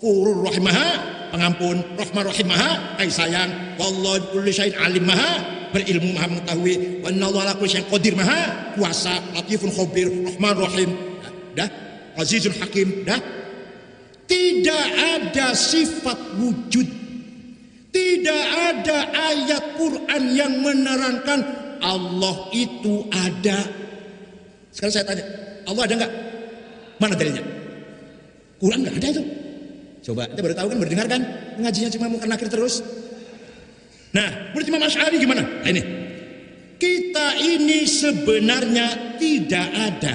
Ghafurur Rahim Maha pengampun, Rahman Rahim Maha kasih sayang, wallahu kulli syai'in alim Maha berilmu, Maha mengetahui, wa innallaha ala kulli syai'in qadir, Maha kuasa, Latifun Khabir, Rahman Rahim, dah, Azizul Hakim, dah. Tidak ada sifat wujud, tidak ada ayat Quran yang menerangkan Allah itu ada. Sekarang saya tanya, Allah ada nggak? Mana dalilnya? Quran nggak ada itu. Coba, kita baru tahu kan, baru dengar kan? Ngajinya cuma mungkar nakir terus. Nah, menurut Imam Asy'ari gimana? Nah ini, kita ini sebenarnya tidak ada,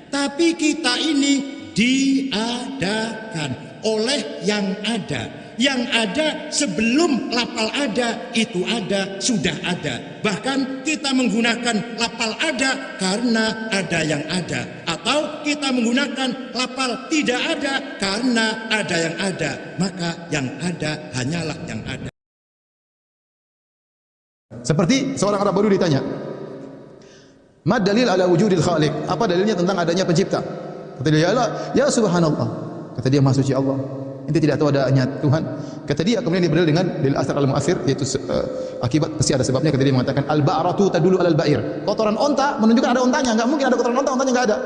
tapi kita ini diadakan oleh yang ada. Yang ada sebelum lapal ada, itu ada, sudah ada. Bahkan kita menggunakan lapal ada karena ada yang ada, atau kita menggunakan lapal tidak ada karena ada yang ada. Maka yang ada hanyalah yang ada. Seperti seorang Arab Badui ditanya, "Mad dalil ala wujudil khaliq?" Apa dalilnya tentang adanya pencipta? Kata dia, "Ya subhanallah." Kata dia, "Maha suci Allah. Ente tidak tahu adanya Tuhan." Kata dia, kemudian dia berdalil dengan dalil asar al-mu'athir, yaitu akibat pasti ada sebabnya. Kata dia mengatakan, "Al-ba'ratu tadullu alal ba'ir." Kotoran onta menunjukkan ada ontanya. Enggak mungkin ada kotoran onta, ontanya enggak ada.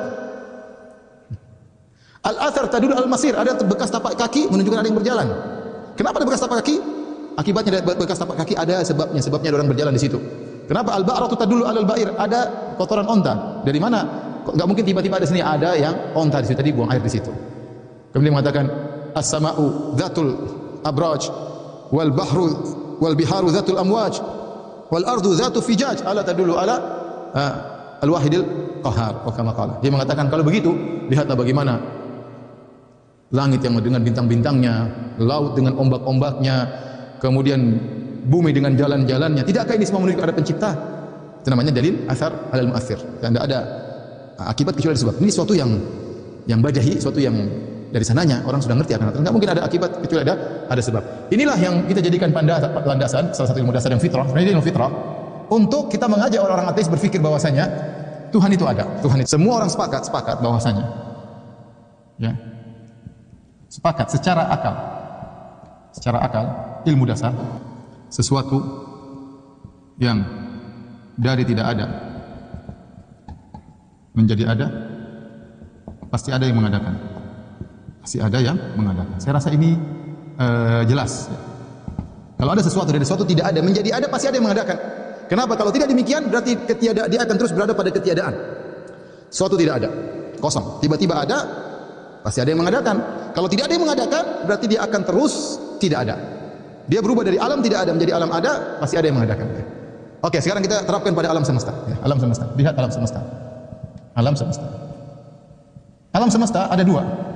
Al-athar tadullu al-masir, ada bekas tapak kaki menunjukkan ada yang berjalan. Kenapa ada bekas tapak kaki? Akibatnya dari bekas tapak kaki ada sebabnya, sebabnya ada orang berjalan di situ. Kenapa al-ba'ratu tadullu alal ba'ir? Ada kotoran onta. Dari mana? Enggak mungkin tiba-tiba ada sini ada yang onta di situ tadi buang air di situ. Kemudian mengatakan, "As-sama'u dzatul abraj wal bahru wal biharu dzatul amwaj wal ardu dzatu fijaj ala tadullu ala al-wahidil qahar." Oh, kama qala. Dia mengatakan kalau begitu lihatlah bagaimana langit yang dengan bintang-bintangnya, laut dengan ombak-ombaknya, kemudian bumi dengan jalan-jalannya. Tidakkah ini semua menunjukkan ada pencipta? Itu namanya dalil asar al-mu'athir. Dan tidak ada akibat kecuali sebab. Ini suatu yang badahi, suatu yang dari sananya orang sudah ngerti akan. Enggak mungkin ada akibat kecuali ada sebab. Inilah yang kita jadikan landasan, salah satu ilmu dasar yang fitrah, sebenarnya ilmu fitrah, untuk kita mengajak orang-orang ateis berpikir bahwasanya Tuhan itu ada. Tuhan itu. Semua orang sepakat bahwasanya, ya, sepakat secara akal, ilmu dasar, sesuatu yang dari tidak ada menjadi ada, pasti ada yang mengadakan. Pasti ada yang mengadakan. Saya rasa ini jelas. Kalau ada sesuatu dari sesuatu tidak ada menjadi ada, pasti ada yang mengadakan. Kenapa? Kalau tidak demikian berarti dia akan terus berada pada ketiadaan. Sesuatu tidak ada, kosong. Tiba-tiba ada, pasti ada yang mengadakan. Kalau tidak ada yang mengadakan, berarti dia akan terus tidak ada. Dia berubah dari alam tidak ada menjadi alam ada, pasti ada yang mengadakan. Oke, sekarang kita terapkan pada alam semesta. Ya, alam semesta. Lihat alam semesta. Alam semesta. Alam semesta ada dua.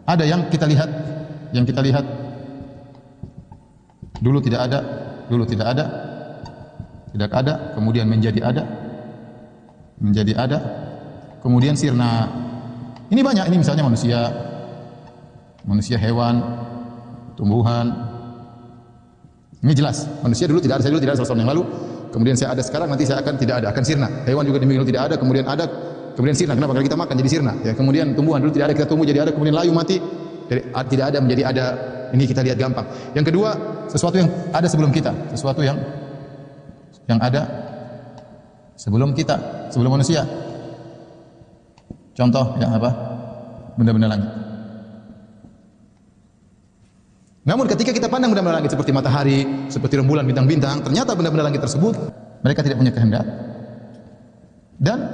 Ada yang kita lihat dulu tidak ada, kemudian menjadi ada, kemudian sirna. Ini banyak, ini misalnya manusia, hewan, tumbuhan. Ini jelas, manusia dulu tidak ada, saya dulu tidak ada 100 tahun yang lalu, kemudian saya ada sekarang, nanti saya akan tidak ada, akan sirna. Hewan juga demikian tidak ada, kemudian sirna. Kenapa? Karena kita makan jadi sirna. Ya, kemudian tumbuhan dulu tidak ada, kita tumbuh jadi ada, kemudian layu mati, dari tidak ada menjadi ada. Ini kita lihat gampang. Yang kedua, sesuatu yang ada sebelum kita, sesuatu yang ada sebelum kita, sebelum manusia. Contoh yang apa? Benda-benda langit. Namun ketika kita pandang benda-benda langit seperti matahari, seperti rembulan, bintang-bintang, ternyata benda-benda langit tersebut mereka tidak punya kehendak dan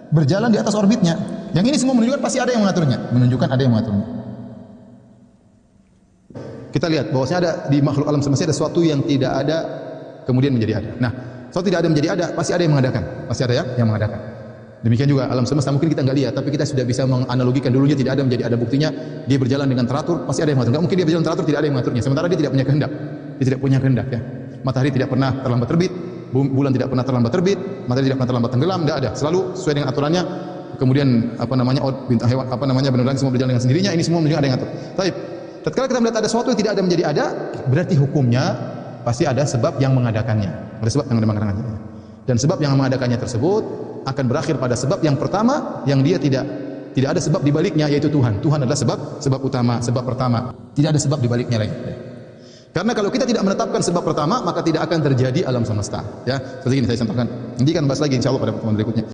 berjalan di atas orbitnya. Yang ini semua menunjukkan pasti ada yang mengaturnya, menunjukkan ada yang mengaturnya. Kita lihat bahwasanya ada di makhluk alam semesta ada sesuatu yang tidak ada kemudian menjadi ada. Nah, sesuatu tidak ada menjadi ada, pasti ada yang mengadakan. Pasti ada yang mengadakan. Demikian juga alam semesta mungkin kita enggak lihat, tapi kita sudah bisa menganalogikan dulunya tidak ada menjadi ada, buktinya dia berjalan dengan teratur, pasti ada yang mengatur. Enggak mungkin dia berjalan teratur tidak ada yang mengaturnya. Sementara dia tidak punya kehendak. Dia tidak punya kehendak, ya. Matahari tidak pernah terlambat terbit, bulan tidak pernah terlambat terbit, matahari tidak pernah terlambat tenggelam, enggak ada. Selalu sesuai dengan aturannya. Kemudian bintang hewan benda-benda semua berjalan dengan sendirinya. Ini semua menunjukkan ada yang ngatur. Baik. Tatkala kita melihat ada sesuatu yang tidak ada menjadi ada, berarti hukumnya pasti ada sebab yang mengadakannya. Ada sebab yang mengadakannya. Dan sebab yang mengadakannya tersebut akan berakhir pada sebab yang pertama yang dia tidak Tidak ada sebab di baliknya, yaitu Tuhan. Tuhan adalah sebab utama, sebab pertama. Tidak ada sebab di baliknya lagi. Karena kalau kita tidak menetapkan sebab pertama, maka tidak akan terjadi alam semesta. Ya, seperti ini saya contohkan. Nanti kan bahas lagi insyaallah pada pertemuan berikutnya.